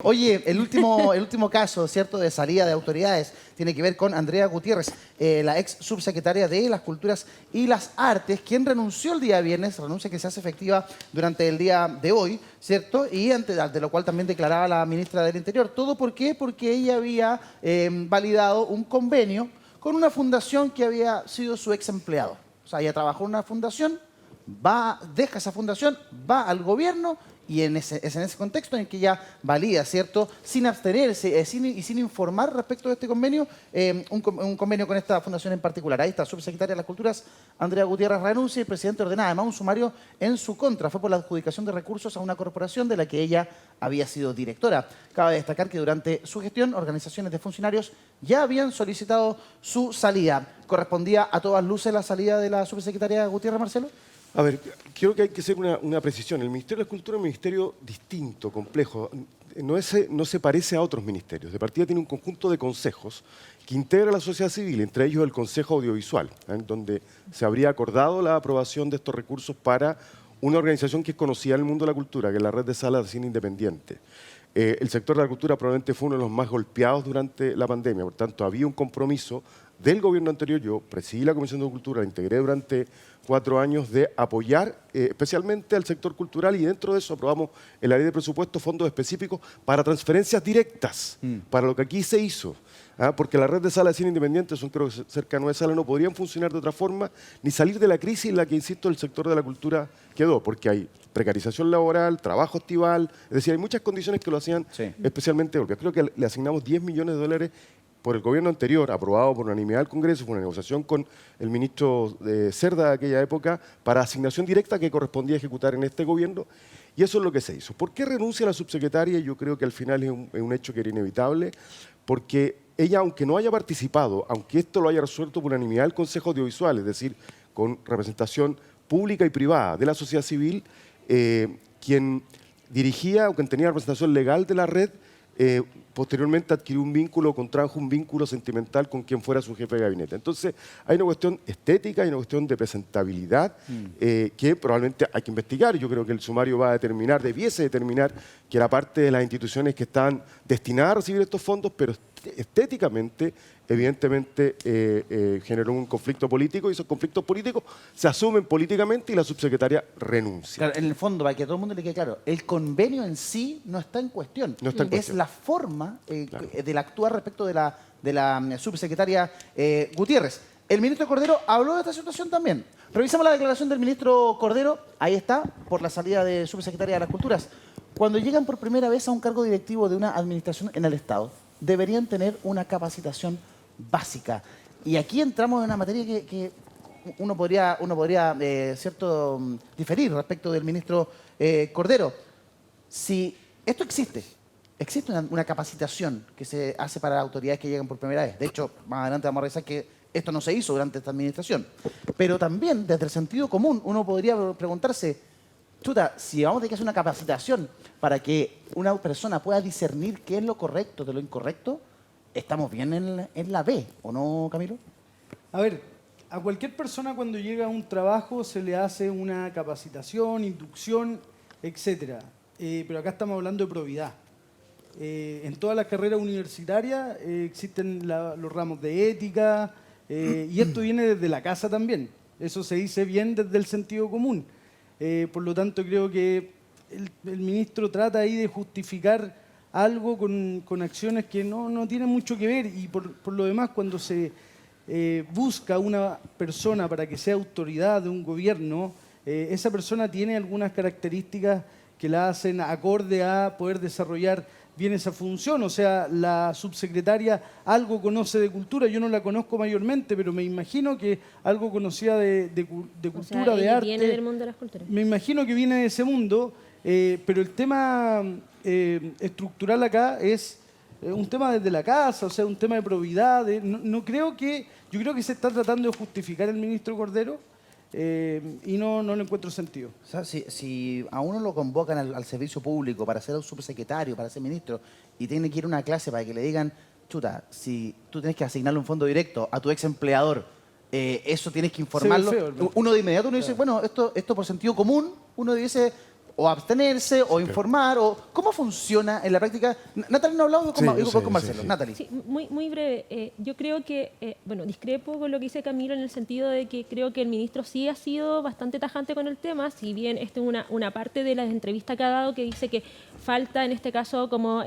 Oye, el último caso, ¿cierto?, de salida de autoridades tiene que ver con Andrea Gutiérrez, la ex subsecretaria de las Culturas y las Artes, quien renunció el día viernes, renuncia que se hace efectiva durante el día de hoy, ¿cierto? Y de lo cual también declaraba la ministra del Interior. ¿Todo por qué? Porque ella había validado un convenio con una fundación que había sido su ex empleado. O sea, ella trabajó en una fundación, deja esa fundación, va al gobierno y es en ese contexto en el que ya valida, ¿cierto?, sin abstenerse y sin informar respecto de este convenio, un convenio con esta fundación en particular. Ahí está, subsecretaria de las Culturas, Andrea Gutiérrez renuncia y el presidente ordena además un sumario en su contra. Fue por la adjudicación de recursos a una corporación de la que ella había sido directora. Cabe destacar que durante su gestión, organizaciones de funcionarios ya habían solicitado su salida. ¿Correspondía a todas luces la salida de la subsecretaria Gutiérrez, Marcelo? A ver, creo que hay que hacer una precisión. El Ministerio de la Cultura es un ministerio distinto, complejo. No se parece a otros ministerios. De partida tiene un conjunto de consejos que integra la sociedad civil, entre ellos el Consejo Audiovisual, donde se habría acordado la aprobación de estos recursos para una organización que es conocida en el mundo de la cultura, que es la Red de Salas de Cine Independiente. El sector de la cultura probablemente fue uno de los más golpeados durante la pandemia, por tanto había un compromiso del gobierno anterior. Yo presidí la Comisión de Cultura, la integré durante 4 años, de apoyar especialmente al sector cultural, y dentro de eso aprobamos en la ley de presupuesto fondos específicos para transferencias directas, para lo que aquí se hizo. Porque la red de salas de cine independientes, son creo que cerca de 9 salas, no podrían funcionar de otra forma ni salir de la crisis en la que, insisto, el sector de la cultura quedó, porque hay precarización laboral, trabajo estival, es decir, hay muchas condiciones que lo hacían especialmente golpeados. Creo que le asignamos $10 millones por el gobierno anterior, aprobado por unanimidad del Congreso, fue una negociación con el ministro Cerda de aquella época, para asignación directa que correspondía ejecutar en este gobierno, y eso es lo que se hizo. ¿Por qué renuncia la subsecretaria? Yo creo que al final es un hecho que era inevitable, porque ella, aunque no haya participado, aunque esto lo haya resuelto por unanimidad el Consejo Audiovisual, es decir, con representación pública y privada de la sociedad civil, quien dirigía o quien tenía representación legal de la red, posteriormente adquirió un vínculo, contrajo un vínculo sentimental con quien fuera su jefe de gabinete. Entonces, hay una cuestión estética, hay una cuestión de presentabilidad que probablemente hay que investigar. Yo creo que el sumario va a determinar, debiese determinar, que era parte de las instituciones que están destinadas a recibir estos fondos, pero estéticamente, evidentemente, generó un conflicto político, y esos conflictos políticos se asumen políticamente y la subsecretaria renuncia. Claro, en el fondo, para que a todo el mundo le quede claro, el convenio en sí no está en cuestión. No está en cuestión. Es la forma del actuar respecto de la subsecretaria Gutiérrez. El ministro Cordero habló de esta situación también. Revisamos la declaración del ministro Cordero. Ahí está, por la salida de subsecretaria de las Culturas. Cuando llegan por primera vez a un cargo directivo de una administración en el Estado, deberían tener una capacitación básica. Y aquí entramos en una materia que uno podría ¿cierto?, diferir respecto del ministro Cordero. Si esto existe una capacitación que se hace para las autoridades que llegan por primera vez. De hecho, más adelante vamos a revisar que esto no se hizo durante esta administración. Pero también, desde el sentido común, uno podría preguntarse, chuta, si vamos a tener que hacer una capacitación para que una persona pueda discernir qué es lo correcto de lo incorrecto, ¿estamos bien en la B, o no, Camilo? A ver, a cualquier persona cuando llega a un trabajo se le hace una capacitación, inducción, etc. Pero acá estamos hablando de probidad. En todas las carreras universitarias existen los ramos de ética, y esto viene desde la casa también. Eso se dice bien desde el sentido común. Por lo tanto, creo que el ministro trata ahí de justificar algo con acciones que no tienen mucho que ver, y por lo demás, cuando se busca una persona para que sea autoridad de un gobierno, esa persona tiene algunas características que la hacen acorde a poder desarrollar bien esa función. O sea, la subsecretaria algo conoce de cultura, yo no la conozco mayormente, pero me imagino que algo conocía de cultura, o sea, de arte. Viene del mundo de las culturas. Me imagino que viene de ese mundo, pero el tema estructural acá es un tema desde la casa, o sea, un tema de probidad. Yo creo que se está tratando de justificar el ministro Cordero, y no le encuentro sentido. O sea, si a uno lo convocan al servicio público para ser un subsecretario, para ser ministro, y tiene que ir a una clase para que le digan, chuta, si tú tienes que asignarle un fondo directo a tu ex empleador, eso tienes que informarlo. Se ve feo, ¿no? Uno de inmediato dice, bueno, esto por sentido común, uno dice, o abstenerse, o informar, o cómo funciona en la práctica. Natalie no ha hablado Sí, yo sé, con Marcelo. sí. Natalie. Sí, muy breve. Yo creo que, bueno, discrepo con lo que dice Camilo en el sentido de que creo que el ministro sí ha sido bastante tajante con el tema, si bien esto es una parte de la entrevista que ha dado que dice que falta en este caso como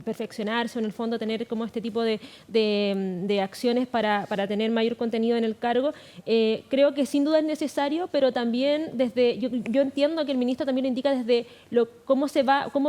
perfeccionarse o en el fondo tener como este tipo de acciones para tener mayor contenido en el cargo. Creo que sin duda es necesario, pero también yo entiendo que el ministro también lo indica desde cómo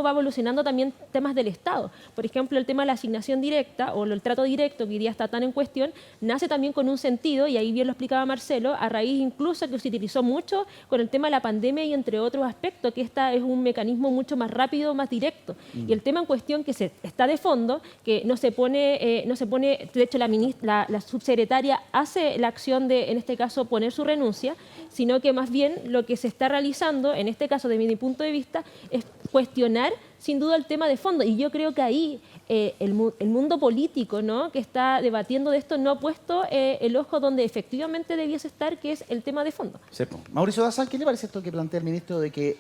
va evolucionando también temas del Estado. Por ejemplo, el tema de la asignación directa o el trato directo que hoy día está tan en cuestión, nace también con un sentido, y ahí bien lo explicaba Marcelo, a raíz incluso que se utilizó mucho con el tema de la pandemia y entre otros aspectos, que esta es un mecanismo mucho más rápido, más directo. Y el tema en cuestión que está de fondo, que no se pone, de hecho la subsecretaria hace la acción de, en este caso, poner su renuncia, sino que más bien lo que se está realizando, en este caso de mi punto de vista, es cuestionar sin duda el tema de fondo. Y yo creo que ahí el mundo político, ¿no?, que está debatiendo de esto no ha puesto el ojo donde efectivamente debiese estar, que es el tema de fondo. Sepo. Mauricio Daza, ¿qué le parece esto que plantea el ministro de que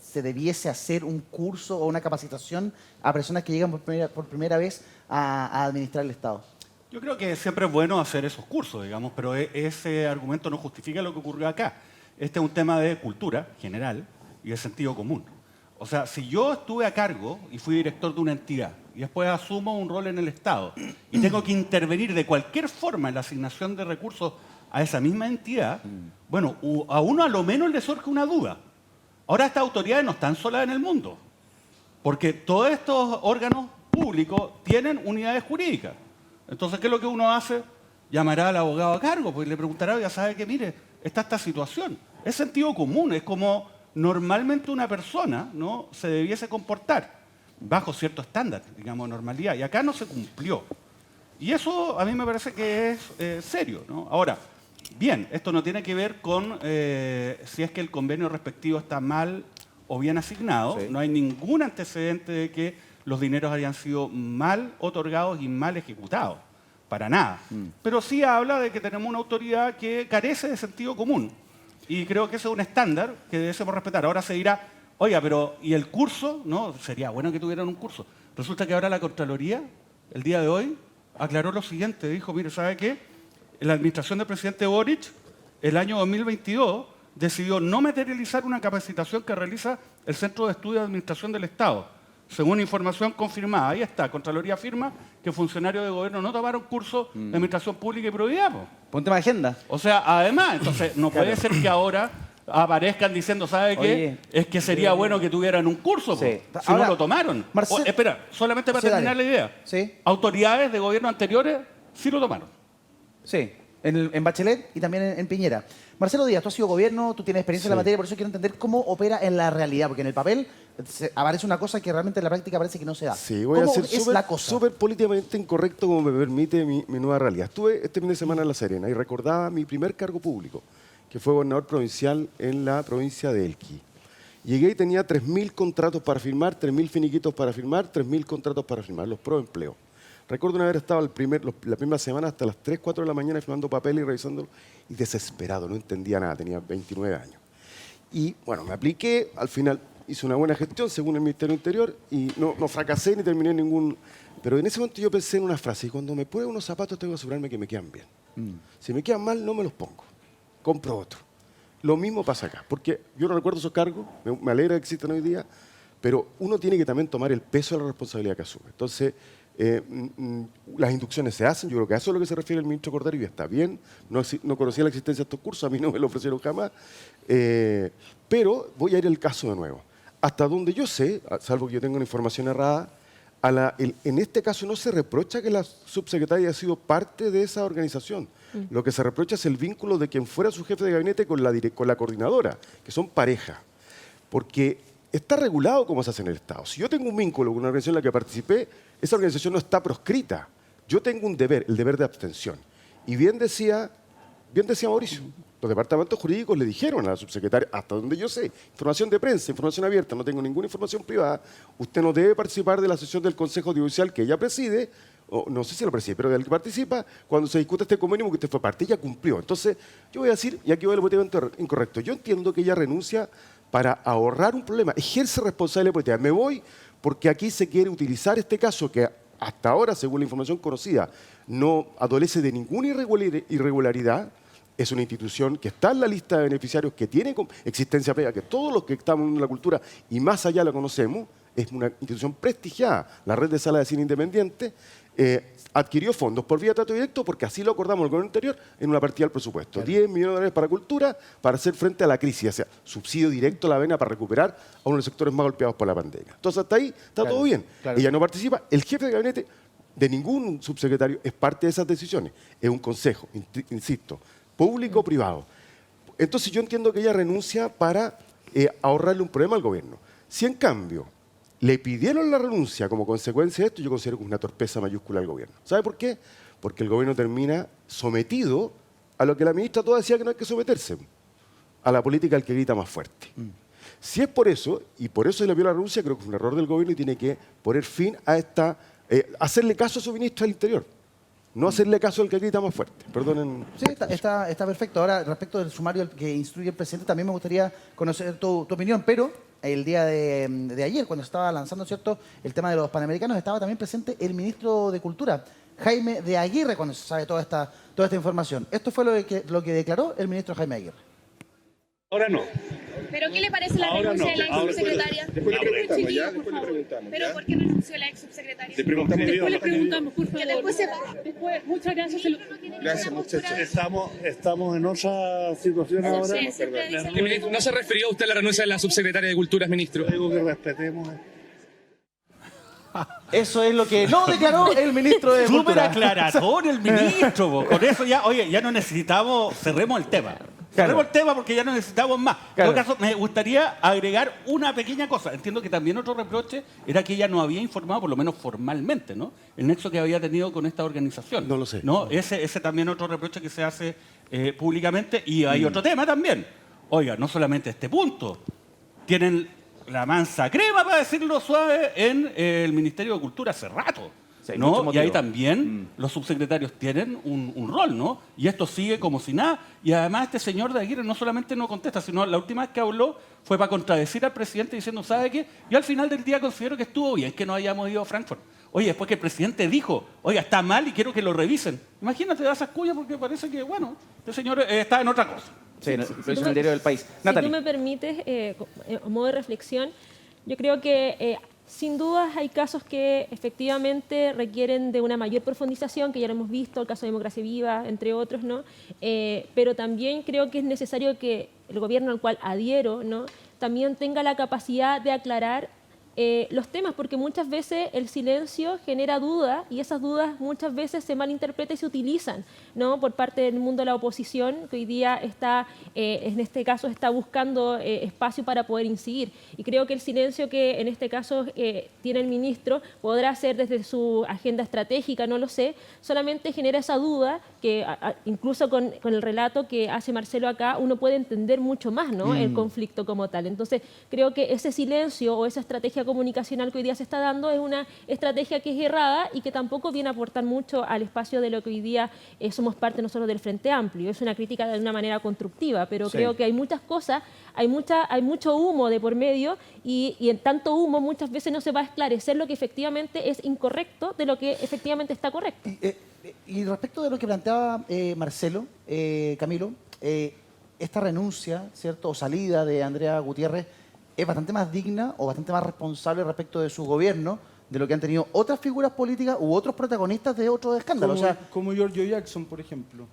se debiese hacer un curso o una capacitación a personas que llegan por primera vez a administrar el Estado? Yo creo que siempre es bueno hacer esos cursos, digamos, pero ese argumento no justifica lo que ocurrió acá. Este es un tema de cultura general y de sentido común. O sea, si yo estuve a cargo y fui director de una entidad y después asumo un rol en el Estado y tengo que intervenir de cualquier forma en la asignación de recursos a esa misma entidad, bueno, a uno a lo menos le surge una duda. Ahora estas autoridades no están solas en el mundo, porque todos estos órganos públicos tienen unidades jurídicas. Entonces, ¿qué es lo que uno hace? Llamará al abogado a cargo, pues le preguntará, ya sabe que, mire, está esta situación. Es sentido común, es como normalmente una persona, ¿no?, se debiese comportar bajo cierto estándar, digamos, de normalidad. Y acá no se cumplió. Y eso a mí me parece que es serio, ¿no? Ahora, bien, esto no tiene que ver con si es que el convenio respectivo está mal o bien asignado. Sí. No hay ningún antecedente de que los dineros hayan sido mal otorgados y mal ejecutados. Para nada. Pero sí habla de que tenemos una autoridad que carece de sentido común. Y creo que ese es un estándar que debemos respetar. Ahora se dirá, oiga, pero ¿y el curso? No, sería bueno que tuvieran un curso. Resulta que ahora la Contraloría, el día de hoy, aclaró lo siguiente. Dijo, mire, ¿sabe qué? La administración del presidente Boric, el año 2022, decidió no materializar una capacitación que realiza el Centro de Estudios de Administración del Estado. Según información confirmada, ahí está, Contraloría afirma que funcionarios de gobierno no tomaron curso de Administración Pública y Probidad. Po. Ponte más agenda. O sea, además, entonces, no puede ser que ahora aparezcan diciendo, ¿sabe qué? Oye, Es que sería bueno que tuvieran un curso, po, Sí. si Ahora, no lo tomaron. Espera, solamente para Sí, terminar dale. la idea. Sí. Autoridades de gobierno anteriores sí lo tomaron. Sí, en Bachelet y también en Piñera. Marcelo Díaz, tú has sido gobierno, tú tienes experiencia en la materia, por eso quiero entender cómo opera en la realidad, porque en el papel aparece una cosa que realmente en la práctica parece que no se da. Sí, voy a ¿Cómo ser es la cosa? súper políticamente incorrecto como me permite mi nueva realidad. Estuve este fin de semana en La Serena y recordaba mi primer cargo público, que fue gobernador provincial en la provincia de Elqui. Llegué y tenía 3.000 contratos para firmar, 3.000 finiquitos para firmar, 3.000 contratos para firmar, los proempleo. Recuerdo una vez estaba la primera semana hasta las 3, 4 de la mañana firmando papel y revisándolo y desesperado, no entendía nada, tenía 29 años. Y bueno, me apliqué, al final hice una buena gestión según el Ministerio Interior y no fracasé ni terminé ningún... Pero en ese momento yo pensé en una frase, y cuando me pruebo unos zapatos tengo que asegurarme que me quedan bien. Si me quedan mal, no me los pongo, compro otro. Lo mismo pasa acá, porque yo no recuerdo esos cargos, me alegra que existan hoy día, pero uno tiene que también tomar el peso de la responsabilidad que asume. Entonces, las inducciones se hacen, yo creo que a eso es lo que se refiere el ministro Cordero y está bien, no conocía la existencia de estos cursos, a mí no me lo ofrecieron jamás, pero voy a ir al caso de nuevo. Hasta donde yo sé, salvo que yo tenga una información errada, en este caso no se reprocha que la subsecretaria haya sido parte de esa organización. Lo que se reprocha es el vínculo de quien fuera su jefe de gabinete con la coordinadora, que son pareja. Porque está regulado cómo se hace en el Estado. Si yo tengo un vínculo con una organización en la que participé, esa organización no está proscrita. Yo tengo un deber, el deber de abstención. Y bien decía Mauricio, los departamentos jurídicos le dijeron a la subsecretaria, hasta donde yo sé, información de prensa, información abierta, no tengo ninguna información privada, usted no debe participar de la sesión del Consejo Judicial que ella preside, o no sé si lo preside, pero del que participa cuando se discute este convenio porque usted fue parte, ella cumplió. Entonces, yo voy a decir, y aquí voy al motivo incorrecto, yo entiendo que ella renuncia para ahorrar un problema. Ejerce responsabilidad política. Me voy porque aquí se quiere utilizar este caso que hasta ahora, según la información conocida, no adolece de ninguna irregularidad. Es una institución que está en la lista de beneficiarios, que tiene existencia previa, que todos los que estamos en la cultura y más allá la conocemos. Es una institución prestigiada, la red de salas de cine independiente, adquirió fondos por vía trato directo porque así lo acordamos el gobierno anterior en una partida del presupuesto. Claro. 10 millones de dólares para cultura para hacer frente a la crisis, o sea, subsidio directo a la vena para recuperar a uno de los sectores más golpeados por la pandemia. Entonces hasta ahí está todo bien. Claro. Ella no participa. El jefe de gabinete de ningún subsecretario es parte de esas decisiones. Es un consejo, insisto, público o privado. Entonces yo entiendo que ella renuncia para ahorrarle un problema al gobierno. Si en cambio le pidieron la renuncia como consecuencia de esto, yo considero que es una torpeza mayúscula al gobierno. ¿Sabe por qué? Porque el gobierno termina sometido a lo que la ministra toda decía que no hay que someterse, a la política del que grita más fuerte. Si es por eso, y por eso se le pidió la renuncia, creo que es un error del gobierno y tiene que poner fin a esta... hacerle caso a su ministro del Interior. No hacerle caso al que grita más fuerte. Perdonen. Sí, está perfecto. Ahora, respecto del sumario que instruye el presidente, también me gustaría conocer tu opinión, pero el día de ayer, cuando se estaba lanzando, ¿cierto?, el tema de los Panamericanos, estaba también presente el ministro de Cultura, Jaime de Aguirre, cuando se sabe toda esta información. Esto fue lo que declaró el ministro Jaime Aguirre. Ahora no. ¿Pero qué le parece la renuncia de la ex subsecretaria? Después le preguntamos. ¿Pero por qué renunció la ex subsecretaria? Después le preguntamos, por favor. Que después se... Muchas gracias. Gracias, muchachos. Estamos en otra situación ahora. ¿No se refirió usted a la renuncia de la subsecretaria de Cultura, ministro? Digo que respetemos. Eso es lo que no declaró el ministro de Súper Cultura. aclarador el ministro, po. Con eso ya, oye, ya no necesitamos, cerremos el tema. Cerremos el tema porque ya no necesitamos más. En todo caso, me gustaría agregar una pequeña cosa. Entiendo que también otro reproche era que ella no había informado, por lo menos formalmente, ¿no?, el nexo que había tenido con esta organización. No lo sé. ¿No? Ese también otro reproche que se hace públicamente. Y hay otro tema también. Oiga, no solamente este punto. Tienen la mansa crema, para decirlo suave, en el Ministerio de Cultura hace rato. Sí, ¿no? Y ahí también los subsecretarios tienen un rol, ¿no? Y esto sigue como si nada. Y además este señor de Aguirre no solamente no contesta, sino la última vez que habló fue para contradecir al presidente diciendo, ¿sabe qué? Yo al final del día considero que estuvo bien que no hayamos ido a Frankfurt. Oye, después que el presidente dijo, oiga, está mal y quiero que lo revisen. Imagínate, das esas cuyas porque parece que, bueno, este señor está en otra cosa. Sí, pero es un diario del país. Si Natalie. tú me permites, a modo de reflexión, yo creo que sin dudas hay casos que efectivamente requieren de una mayor profundización, que ya lo hemos visto, el caso de Democracia Viva, entre otros, ¿no? Pero también creo que es necesario que el gobierno al cual adhiero, ¿no?, también tenga la capacidad de aclarar los temas, porque muchas veces el silencio genera dudas y esas dudas muchas veces se malinterpretan y se utilizan, ¿no?, por parte del mundo de la oposición, que hoy día está, en este caso, está buscando espacio para poder incidir. Y creo que el silencio que en este caso tiene el ministro podrá ser desde su agenda estratégica, no lo sé, solamente genera esa duda que incluso con el relato que hace Marcelo acá uno puede entender mucho más, ¿no?, el conflicto como tal. Entonces creo que ese silencio o esa estrategia comunicacional que hoy día se está dando es una estrategia que es errada y que tampoco viene a aportar mucho al espacio de lo que hoy día somos parte nosotros del Frente Amplio. Es una crítica de una manera constructiva, pero creo que hay muchas cosas, hay mucho humo de por medio y en tanto humo muchas veces no se va a esclarecer lo que efectivamente es incorrecto de lo que efectivamente está correcto. Y respecto de lo que planteaba Marcelo, Camilo, esta renuncia, ¿cierto?, o salida de Andrea Gutiérrez es bastante más digna o bastante más responsable respecto de su gobierno de lo que han tenido otras figuras políticas u otros protagonistas de otros escándalos. Como Giorgio Jackson, por ejemplo,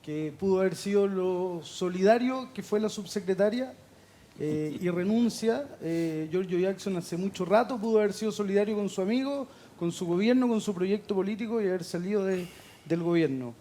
que pudo haber sido lo solidario que fue la subsecretaria y renuncia. Giorgio Jackson hace mucho rato pudo haber sido solidario con su amigo, con su gobierno, con su proyecto político y haber salido del gobierno.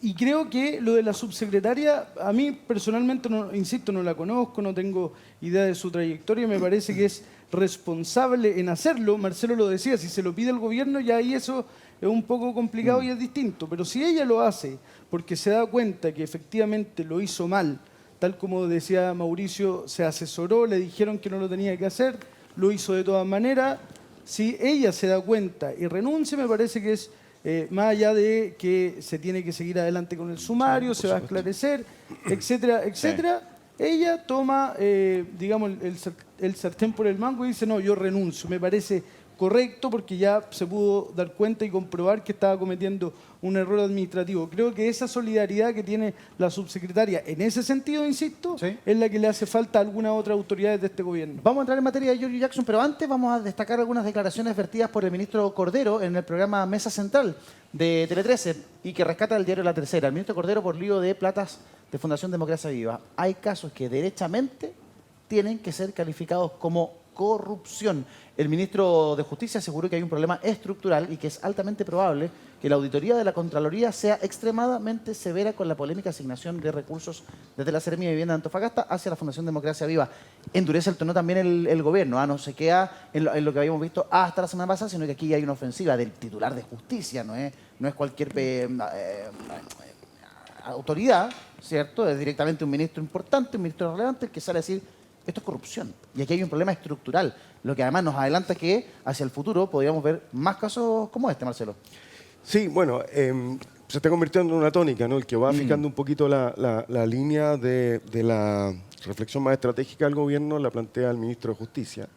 Y creo que lo de la subsecretaria, a mí personalmente, insisto, no la conozco, no tengo idea de su trayectoria, me parece que es responsable en hacerlo. Marcelo lo decía, si se lo pide el gobierno, ya ahí eso es un poco complicado y es distinto. Pero si ella lo hace porque se da cuenta que efectivamente lo hizo mal, tal como decía Mauricio, se asesoró, le dijeron que no lo tenía que hacer, lo hizo de todas maneras. Si ella se da cuenta y renuncia, me parece que es... más allá de que se tiene que seguir adelante con el sumario, se va a esclarecer, etcétera, etcétera. ella toma, digamos, el sartén por el mango y dice, no, yo renuncio. Me parece correcto porque ya se pudo dar cuenta y comprobar que estaba cometiendo un error administrativo. Creo que esa solidaridad que tiene la subsecretaria, en ese sentido, insisto, Sí. es la que le hace falta a algunas otras autoridades de este gobierno. Vamos a entrar en materia de Giorgio Jackson, pero antes vamos a destacar algunas declaraciones vertidas por el ministro Cordero en el programa Mesa Central de Tele 13 y que rescata el diario La Tercera. El ministro Cordero por lío de platas de Fundación Democracia Viva. Hay casos que derechamente tienen que ser calificados como corrupción. El ministro de Justicia aseguró que hay un problema estructural y que es altamente probable que la auditoría de la Contraloría sea extremadamente severa con la polémica asignación de recursos desde la Seremía de Vivienda de Antofagasta hacia la Fundación Democracia Viva. Endurece el tono también el gobierno, no se queda en lo que habíamos visto hasta la semana pasada, sino que aquí hay una ofensiva del titular de justicia, no es cualquier autoridad, ¿cierto? Es directamente un ministro importante, un ministro relevante, el que sale a decir esto es corrupción. Y aquí hay un problema estructural, lo que además nos adelanta que hacia el futuro podríamos ver más casos como este, Marcelo. Sí, bueno, se está convirtiendo en una tónica, ¿no? El que va fijando un poquito la línea de la reflexión más estratégica del gobierno la plantea el ministro de Justicia.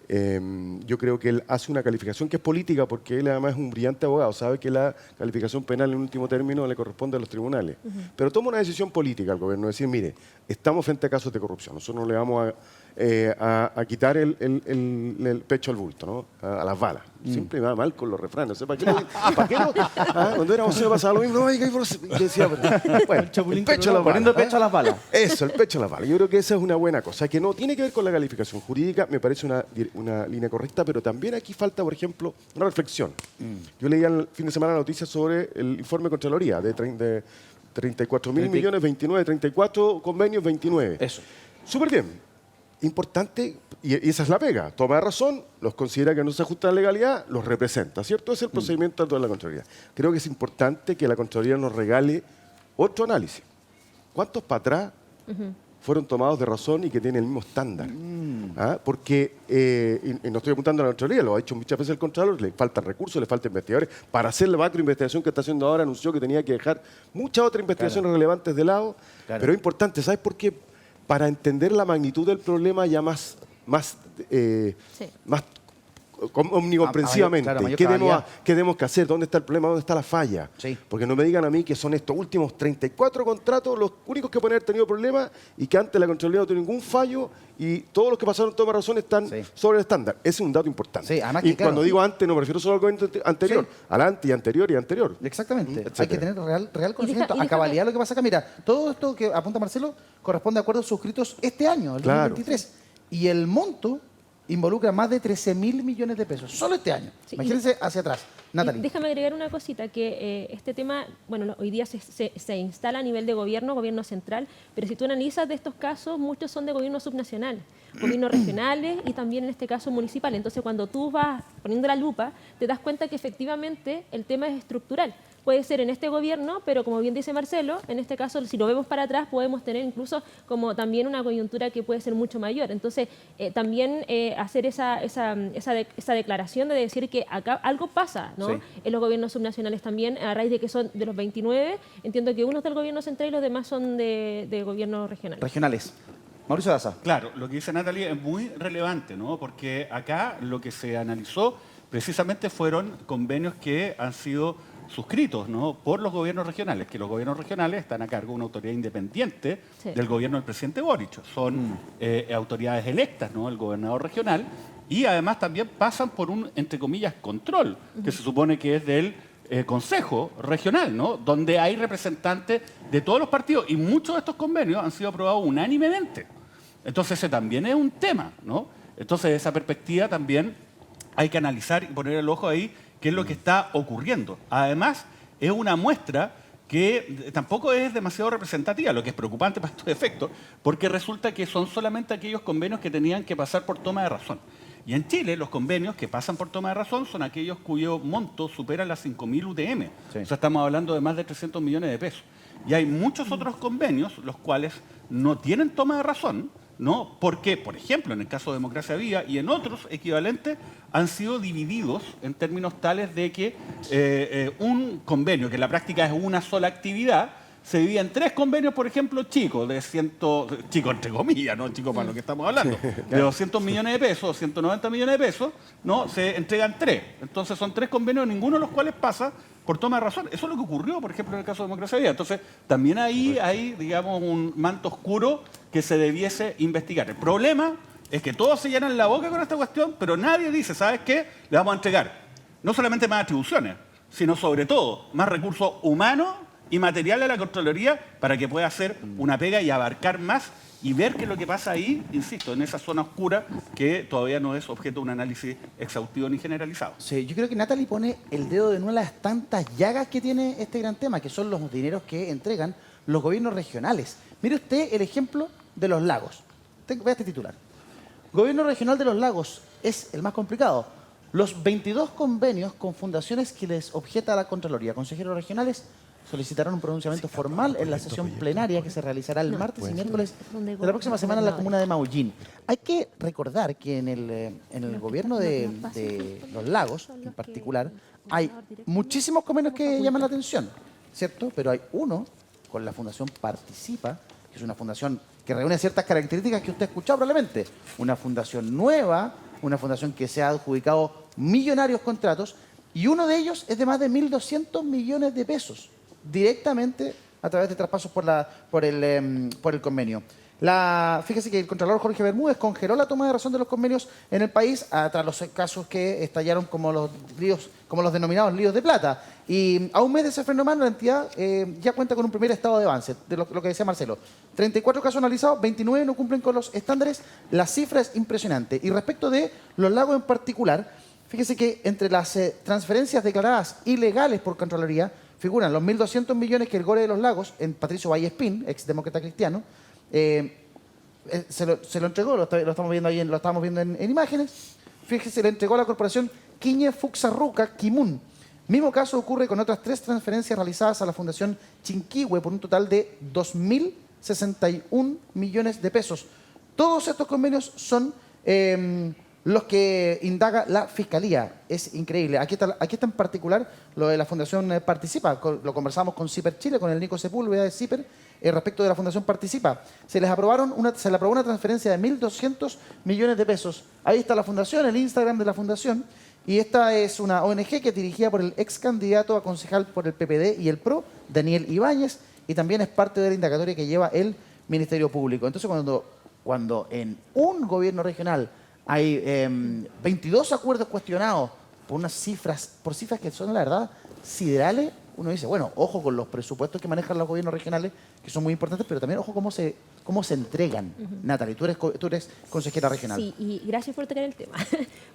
Yo creo que él hace una calificación que es política porque él además es un brillante abogado, sabe que la calificación penal en último término le corresponde a los tribunales. Pero toma una decisión política al gobierno, decir, mire, estamos frente a casos de corrupción, nosotros no le vamos a quitar el pecho al bulto, ¿no? A las balas. Siempre me va mal con los refranes. ¿Para qué cuando era José pasaba lo mismo, y decía, bueno, el pecho a las balas. Poniendo el pecho a las balas. Eso, el pecho a las balas. Yo creo que esa es una buena cosa, que no tiene que ver con la calificación jurídica, me parece una línea correcta, pero también aquí falta, por ejemplo, una reflexión. Yo leía el fin de semana noticias sobre el informe de Contraloría de 34.000 millones, 29, 34 convenios, 29. Eso. Súper bien. Importante, y esa es la pega, toma razón, los considera que no se ajusta a la legalidad, los representa, ¿cierto? Ese es el procedimiento de la Contraloría. Creo que es importante que la Contraloría nos regale otro análisis. ¿Cuántos para atrás fueron tomados de razón y que tienen el mismo estándar? Porque, y no estoy apuntando a la Contraloría, lo ha dicho muchas veces el Contralor, le faltan recursos, le faltan investigadores. Para hacer la macroinvestigación que está haciendo ahora, anunció que tenía que dejar muchas otras investigaciones relevantes de lado, pero es importante, ¿sabes por qué? Para entender la magnitud del problema ya más omnicomprensiva. Claro, mayor ¿Qué cabalidad. tenemos que hacer? ¿Dónde está el problema? ¿Dónde está la falla? Sí. Porque no me digan a mí que son estos últimos 34 contratos los únicos que pueden haber tenido problemas y que antes la Contraloría no tuvo ningún fallo y todos los que pasaron toma razón están sobre el estándar. Ese es un dato importante. Sí, además y que, claro, cuando digo antes no me refiero solo al gobierno anterior, al antes y anterior y anterior. Exactamente. Etcétera. Hay que tener real conocimiento. Y déjame- A cabalidad lo que pasa acá. Mira, todo esto que apunta Marcelo corresponde a acuerdos suscritos este año, el Claro. 2023. Y el monto involucra más de 13.000 millones de pesos, solo este año. Sí, Imagínense hacia atrás. Natalie. Déjame agregar una cosita, que este tema, bueno, hoy día se instala a nivel de gobierno central, pero si tú analizas de estos casos, muchos son de gobierno subnacional, gobiernos regionales y también en este caso municipal. Entonces, cuando tú vas poniendo la lupa, te das cuenta que efectivamente el tema es estructural. Puede ser en este gobierno, pero como bien dice Marcelo, en este caso, si lo vemos para atrás, podemos tener incluso como también una coyuntura que puede ser mucho mayor. Entonces, también hacer esa declaración de decir que acá algo pasa, ¿no? Sí. En los gobiernos subnacionales también, a raíz de que son de los 29, entiendo que uno es del gobierno central y los demás son de gobierno regional. Regionales. Mauricio Daza. Claro, lo que dice Natalie es muy relevante, ¿no? Porque acá lo que se analizó precisamente fueron convenios que han sido suscritos, ¿no?, por los gobiernos regionales, que los gobiernos regionales están a cargo de una autoridad independiente del gobierno del presidente Boric. Son autoridades electas, ¿no?, el gobernador regional, y además también pasan por un, entre comillas, control, que se supone que es del Consejo Regional, ¿no?, donde hay representantes de todos los partidos, y muchos de estos convenios han sido aprobados unánimemente. Entonces ese también es un tema, ¿no? Entonces esa perspectiva también hay que analizar y poner el ojo ahí qué es lo que está ocurriendo. Además, es una muestra que tampoco es demasiado representativa, lo que es preocupante para estos efectos, porque resulta que son solamente aquellos convenios que tenían que pasar por toma de razón. Y en Chile, los convenios que pasan por toma de razón son aquellos cuyo monto supera las 5.000 UTM. Sí. O sea, estamos hablando de más de 300 millones de pesos. Y hay muchos otros convenios, los cuales no tienen toma de razón, ¿no? Porque, por ejemplo, en el caso de Democracia Viva y en otros equivalentes, han sido divididos en términos tales de que un convenio, que en la práctica es una sola actividad, se dividía en 3 convenios, por ejemplo, chicos, chicos entre comillas, no chicos para lo que estamos hablando, de 200 millones de pesos, 190 millones de pesos, ¿no? Se entregan 3. Entonces son 3 convenios, ninguno de los cuales pasa por toma de razón. Eso es lo que ocurrió, por ejemplo, en el caso de Democracia Viva. Entonces, también ahí hay, digamos, un manto oscuro que se debiese investigar. El problema es que todos se llenan la boca con esta cuestión, pero nadie dice, ¿sabes qué? Le vamos a entregar no solamente más atribuciones, sino sobre todo más recursos humanos y materiales a la Contraloría para que pueda hacer una pega y abarcar más y ver qué es lo que pasa ahí, insisto, en esa zona oscura que todavía no es objeto de un análisis exhaustivo ni generalizado. Sí, yo creo que Natalie pone el dedo de nuevo en las tantas llagas que tiene este gran tema, que son los dineros que entregan los gobiernos regionales. Mire usted el ejemplo de los lagos. Vea este titular. Gobierno regional de los lagos es el más complicado. Los 22 convenios con fundaciones que les objeta a la Contraloría, consejeros regionales, solicitaron un pronunciamiento formal en la sesión plenaria que se realizará el martes y miércoles de la próxima semana en la comuna de Maullín. Hay que recordar que en el gobierno de los lagos, en particular, hay muchísimos convenios que llaman la atención, ¿cierto? Pero hay uno con la Fundación Participa, que es una fundación que reúne ciertas características que usted ha escuchado probablemente. Una fundación nueva, una fundación que se ha adjudicado millonarios contratos, y uno de ellos es de más de 1.200 millones de pesos, directamente a través de traspasos por el convenio. Fíjese que el Contralor Jorge Bermúdez congeló la toma de razón de los convenios en el país tras los casos que estallaron como los denominados líos de plata. Y a un mes de ese freno mano, la entidad ya cuenta con un primer estado de avance, de lo que decía Marcelo. 34 casos analizados, 29 no cumplen con los estándares. La cifra es impresionante. Y respecto de los lagos en particular, fíjese que entre las transferencias declaradas ilegales por Contraloría figuran los 1.200 millones que el Gore de los Lagos, en Patricio Vallespín, exdemócrata cristiano, se lo entregó, lo estamos viendo ahí, lo estamos viendo en imágenes. Fíjese, le entregó a la corporación Quiñe Fuxarruca Kimun. Mismo caso ocurre con otras 3 transferencias realizadas a la Fundación Chinquihue por un total de 2.061 millones de pesos. Todos estos convenios son los que indaga la Fiscalía. Es increíble. Aquí está en particular lo de la Fundación Participa. Lo conversamos con CIPER Chile, con el Nico Sepúlveda de CIPER, respecto de la Fundación Participa. Se le aprobó una transferencia de 1.200 millones de pesos. Ahí está la Fundación, el Instagram de la Fundación. Y esta es una ONG que es dirigida por el ex candidato a concejal por el PPD y el PRO, Daniel Ibáñez, y también es parte de la indagatoria que lleva el Ministerio Público. Entonces, cuando en un gobierno regional hay 22 acuerdos cuestionados por cifras que son, la verdad, siderales, uno dice, bueno, ojo con los presupuestos que manejan los gobiernos regionales, que son muy importantes, pero también ojo cómo se entregan. Natalie, tú eres consejera regional. Sí, y gracias por tocar el tema,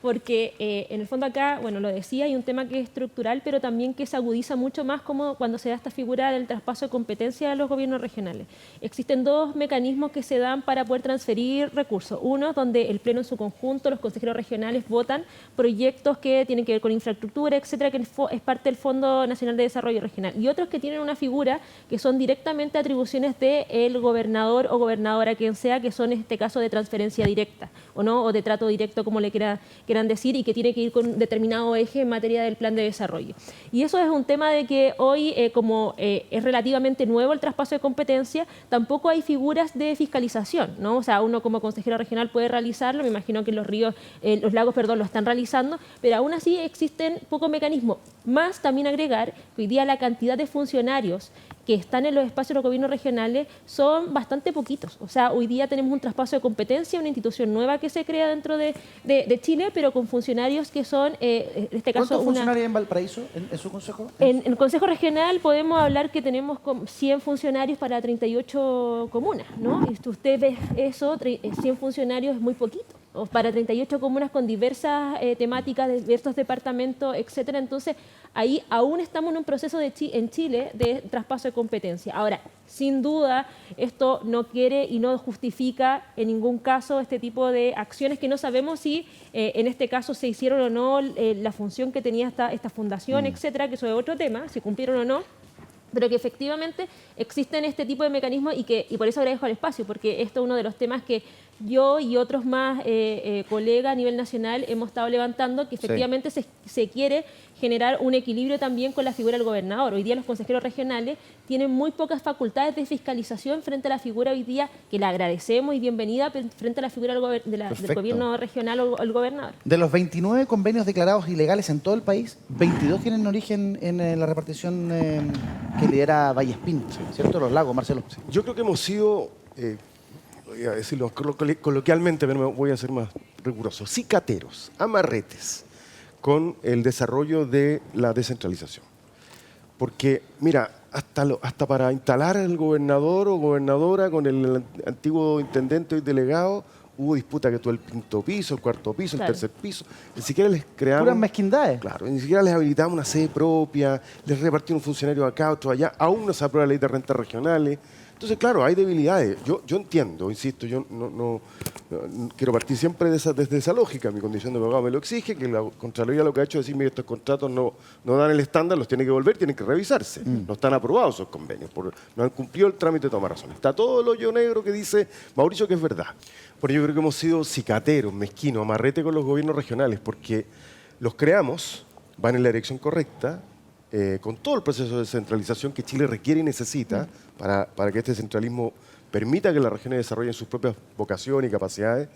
porque en el fondo acá, bueno, lo decía, hay un tema que es estructural, pero también que se agudiza mucho más como cuando se da esta figura del traspaso de competencia a los gobiernos regionales. Existen 2 mecanismos que se dan para poder transferir recursos. Uno, donde el Pleno en su conjunto, los consejeros regionales votan proyectos que tienen que ver con infraestructura, etcétera, que es parte del Fondo Nacional de Desarrollo Regional. Y otros que tienen una figura que son directamente atribuciones del gobernador o gobernadora, quien sea, que son en este caso de transferencia directa, o no, o de trato directo, como le quieran decir, y que tiene que ir con un determinado eje en materia del plan de desarrollo. Y eso es un tema de que hoy, como es relativamente nuevo el traspaso de competencia, tampoco hay figuras de fiscalización, ¿no? O sea, uno como consejero regional puede realizarlo, me imagino que los lagos, lo están realizando, pero aún así existen pocos mecanismos. Más también agregar que hoy día la cantidad de funcionarios que están en los espacios de los gobiernos regionales son bastante poquitos. O sea, hoy día tenemos un traspaso de competencia, una institución nueva que se crea dentro de Chile, pero con funcionarios que son, en este caso... ¿Cuántos funcionarios hay en Valparaíso, en su consejo? En el consejo regional podemos hablar que tenemos 100 funcionarios para 38 comunas, ¿no? Y si usted ve eso, 100 funcionarios es muy poquito. O para 38 comunas con diversas temáticas, diversos departamentos, etcétera. Entonces, ahí aún estamos en un proceso en Chile de traspaso de competencia. Ahora, sin duda, esto no quiere y no justifica en ningún caso este tipo de acciones que no sabemos si en este caso se hicieron o no la función que tenía esta fundación, etcétera, que eso es otro tema, si cumplieron o no. Pero que efectivamente existen este tipo de mecanismos y por eso agradezco el espacio, porque esto es uno de los temas que yo y otros más colegas a nivel nacional hemos estado levantando que efectivamente se quiere generar un equilibrio también con la figura del gobernador. Hoy día los consejeros regionales tienen muy pocas facultades de fiscalización frente a la figura hoy día, que la agradecemos y bienvenida, frente a la figura del gobierno regional o el gobernador. De los 29 convenios declarados ilegales en todo el país, 22 tienen origen en la repartición que lidera Vallespín, ¿cierto? Los lagos, Marcelo. Yo creo que hemos sido, voy a decirlo coloquialmente, pero me voy a ser más riguroso, cicateros, amarretes con el desarrollo de la descentralización. Porque, mira, hasta para instalar al gobernador o gobernadora con el antiguo intendente y delegado, hubo disputa que todo el quinto piso, el cuarto piso, el tercer piso. Ni siquiera les creamos... Puras mezquindades. Claro, ni siquiera les habilitamos una sede propia, les repartimos un funcionario acá, otro allá. Aún no se aprueba la ley de rentas regionales. Entonces, claro, hay debilidades. Yo entiendo, insisto, yo no quiero partir siempre desde esa lógica. Mi condición de abogado me lo exige, que la Contraloría lo que ha hecho es decir, mire, estos contratos no dan el estándar, los tiene que volver, tienen que revisarse. No están aprobados esos convenios, no han cumplido el trámite de toma razón. Está todo el hoyo negro que dice Mauricio que es verdad. Pero yo creo que hemos sido cicateros, mezquinos, amarrete con los gobiernos regionales, porque los creamos, van en la dirección correcta, con todo el proceso de descentralización que Chile requiere y necesita para que este centralismo permita que las regiones desarrollen sus propias vocaciones y capacidades.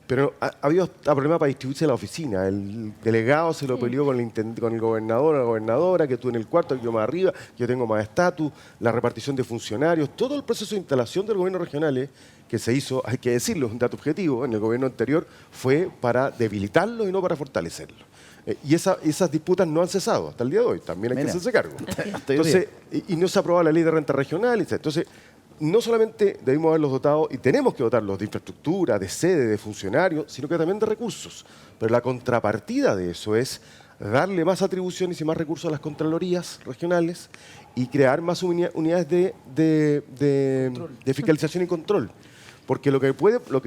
Pero ha habido problema para distribuirse la oficina. El delegado se lo peleó con el gobernador o la gobernadora, que tú en el cuarto, yo más arriba, yo tengo más estatus, la repartición de funcionarios, todo el proceso de instalación del gobierno regional que se hizo, hay que decirlo, es un dato objetivo, en el gobierno anterior fue para debilitarlo y no para fortalecerlo. Y esas disputas no han cesado hasta el día de hoy, también hay que hacerse cargo. Entonces, y no se ha aprobado la ley de renta regional, etc. Entonces, no solamente debimos haberlos dotado, y tenemos que dotarlos de infraestructura, de sede, de funcionarios, sino que también de recursos. Pero la contrapartida de eso es darle más atribuciones y más recursos a las contralorías regionales y crear más unidades de fiscalización y control. Porque lo que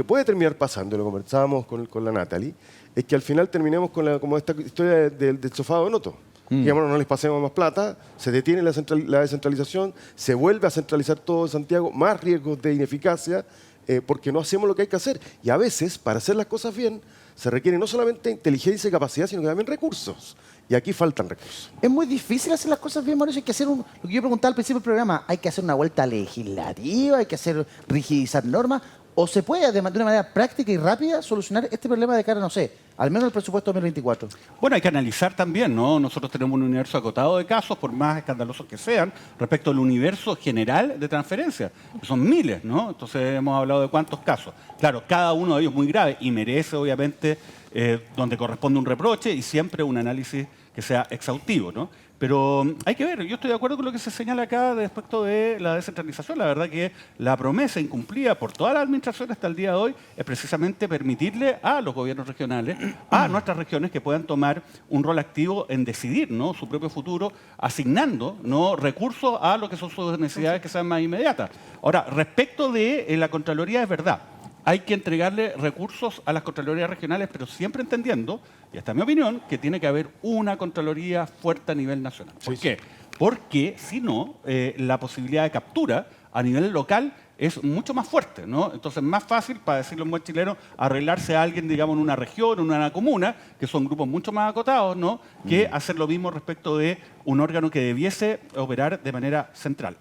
puede terminar pasando, lo conversábamos con la Natalie, es que al final terminemos como esta historia del sofá de Noto. Digamos, no les pasemos más plata, se detiene la descentralización, se vuelve a centralizar todo en Santiago, más riesgos de ineficacia, porque no hacemos lo que hay que hacer. Y a veces, para hacer las cosas bien, se requiere no solamente inteligencia y capacidad, sino que también recursos. Y aquí faltan recursos. Es muy difícil hacer las cosas bien, Mauricio. Hay que hacer lo que yo preguntaba al principio del programa, hay que hacer una vuelta legislativa, hay que rigidizar normas, o se puede de una manera práctica y rápida solucionar este problema de cara, no sé, al menos el presupuesto 2024. Bueno, hay que analizar también, ¿no? Nosotros tenemos un universo acotado de casos, por más escandalosos que sean, respecto al universo general de transferencias, que son miles, ¿no? Entonces hemos hablado de cuántos casos. Claro, cada uno de ellos muy grave y merece, obviamente, donde corresponde un reproche y siempre un análisis que sea exhaustivo, ¿no? Pero hay que ver, yo estoy de acuerdo con lo que se señala acá respecto de la descentralización. La verdad que la promesa incumplida por toda la administración hasta el día de hoy es precisamente permitirle a los gobiernos regionales, a nuestras regiones, que puedan tomar un rol activo en decidir, ¿no?, su propio futuro, asignando, ¿no?, recursos a lo que son sus necesidades que sean más inmediatas. Ahora, respecto de la Contraloría, es verdad. Hay que entregarle recursos a las Contralorías regionales, pero siempre entendiendo, y esta es mi opinión, que tiene que haber una Contraloría fuerte a nivel nacional. ¿Por qué? Porque si no, la posibilidad de captura a nivel local es mucho más fuerte, ¿no? Entonces es más fácil, para decirlo en buen chileno, arreglarse a alguien, digamos, en una región, en una comuna, que son grupos mucho más acotados, ¿no?, que hacer lo mismo respecto de un órgano que debiese operar de manera central,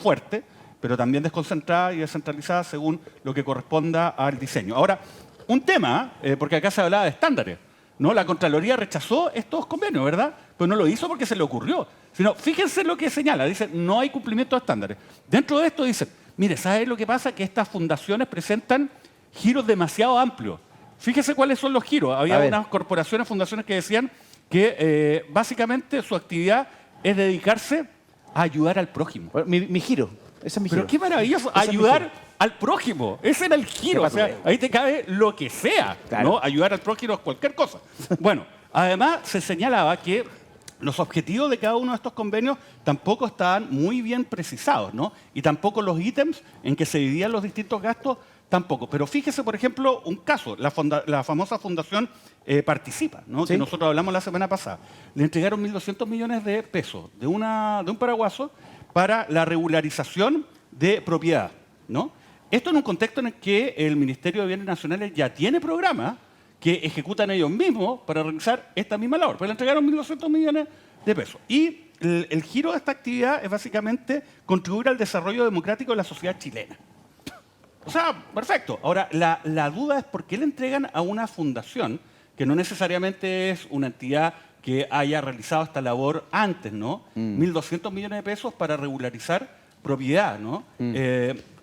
fuerte, pero también desconcentrada y descentralizada según lo que corresponda al diseño. Ahora, un tema, porque acá se hablaba de estándares, ¿no? La Contraloría rechazó estos convenios, ¿verdad? Pero no lo hizo porque se le ocurrió, sino fíjense lo que señala, dice, no hay cumplimiento de estándares. Dentro de esto dicen, mire, ¿sabes lo que pasa? Que estas fundaciones presentan giros demasiado amplios. Fíjese cuáles son los giros. Había unas corporaciones, fundaciones que decían que básicamente su actividad es dedicarse a ayudar al prójimo. Bueno, mi giro. Ese es mi giro. Pero qué maravilloso, ayudar al prójimo. Ese era el giro. O sea, ahí te cabe lo que sea, claro, ¿no? Ayudar al prójimo es cualquier cosa. Bueno, además se señalaba que los objetivos de cada uno de estos convenios tampoco estaban muy bien precisados, ¿no? Y tampoco los ítems en que se dividían los distintos gastos tampoco. Pero fíjese, por ejemplo, un caso, la famosa Fundación Participa, ¿no? Sí, que nosotros hablamos la semana pasada. Le entregaron 1.200 millones de pesos de un paraguaso para la regularización de propiedad, ¿no? Esto en un contexto en el que el Ministerio de Bienes Nacionales ya tiene programas que ejecutan ellos mismos para realizar esta misma labor. Pues le entregaron 1.200 millones de pesos. Y el giro de esta actividad es básicamente contribuir al desarrollo democrático de la sociedad chilena. O sea, perfecto. Ahora, la duda es por qué le entregan a una fundación que no necesariamente es una entidad que haya realizado esta labor antes, ¿no? 1.200 millones de pesos para regularizar propiedad, ¿no?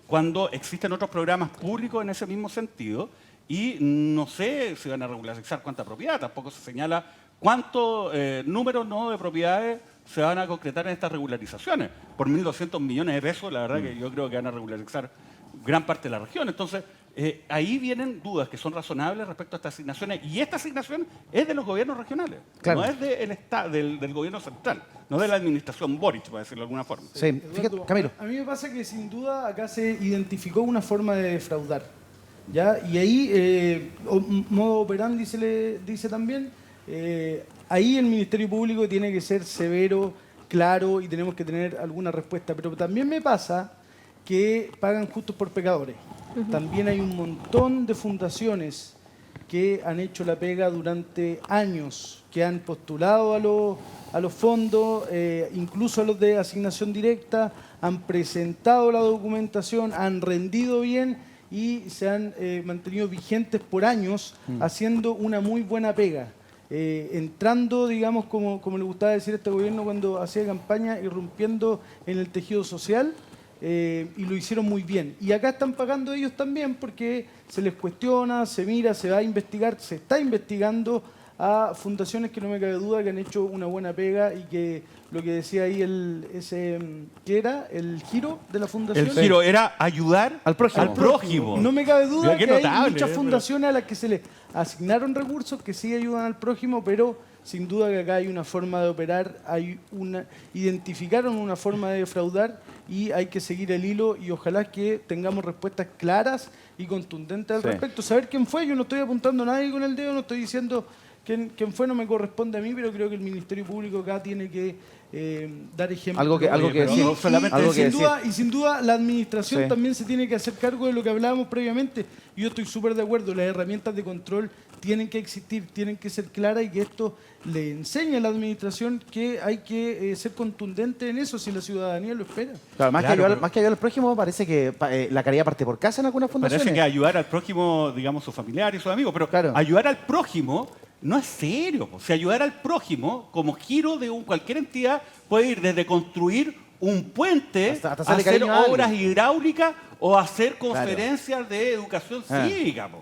Cuando existen otros programas públicos en ese mismo sentido y no sé si van a regularizar cuánta propiedad, tampoco se señala cuántos números, ¿no?, de propiedades se van a concretar en estas regularizaciones. Por 1.200 millones de pesos, la verdad que yo creo que van a regularizar gran parte de la región. Entonces, ahí vienen dudas que son razonables respecto a estas asignaciones. Y esta asignación es de los gobiernos regionales, Claro. no es del gobierno central, no de la administración Boric, para decirlo de alguna forma. Sí, fíjate, Eduardo, Camilo. a mí me pasa que sin duda acá se identificó una forma de defraudar. ¿Ya? Y ahí, modo operandi se le dice también, ahí el Ministerio Público tiene que ser severo, claro y tenemos que tener alguna respuesta. Pero también me pasa que pagan justos por pecadores. También hay un montón de fundaciones que han hecho la pega durante años, que han postulado a los fondos, incluso a los de asignación directa, han presentado la documentación, han rendido bien y se han mantenido vigentes por años haciendo una muy buena pega. Entrando, digamos, como le gustaba decir a este gobierno cuando hacía campaña, irrumpiendo en el tejido social. Y lo hicieron muy bien. Y acá están pagando ellos también porque se les cuestiona, se mira, se va a investigar, se está investigando a fundaciones que no me cabe duda que han hecho una buena pega y que lo que decía ahí ¿qué era? ¿El giro de la fundación? El giro era ayudar al prójimo. No me cabe duda Mira qué que hay notable, muchas pero- fundaciones a las que se les asignaron recursos que sí ayudan al prójimo, pero sin duda que acá hay una forma de operar, identificaron una forma de defraudar y hay que seguir el hilo y ojalá que tengamos respuestas claras y contundentes al Sí. respecto. Saber quién fue, yo no estoy apuntando a nadie con el dedo, no estoy diciendo quién fue, no me corresponde a mí, pero creo que el Ministerio Público acá tiene que dar ejemplo. Algo que pero decir. no solamente Algo que Y sin duda la administración Sí. también se tiene que hacer cargo de lo que hablábamos previamente. Yo estoy súper de acuerdo, las herramientas de control tienen que existir, tienen que ser claras y que esto le enseñe a la administración que hay que ser contundente en eso si la ciudadanía lo espera. Claro, más, Claro, que ayudar, pero- más que ayudar al prójimo, parece que la caridad parte por casa en algunas fundaciones. Parece que ayudar al prójimo, digamos, sus familiares, sus amigos, pero Claro. ayudar al prójimo no es serio. O sea, ayudar al prójimo como giro de cualquier entidad puede ir desde construir un puente, Hasta hacerle hacer cariño a obras alguien. hidráulicas o hacer conferencias de educación Ah. cívica. Po.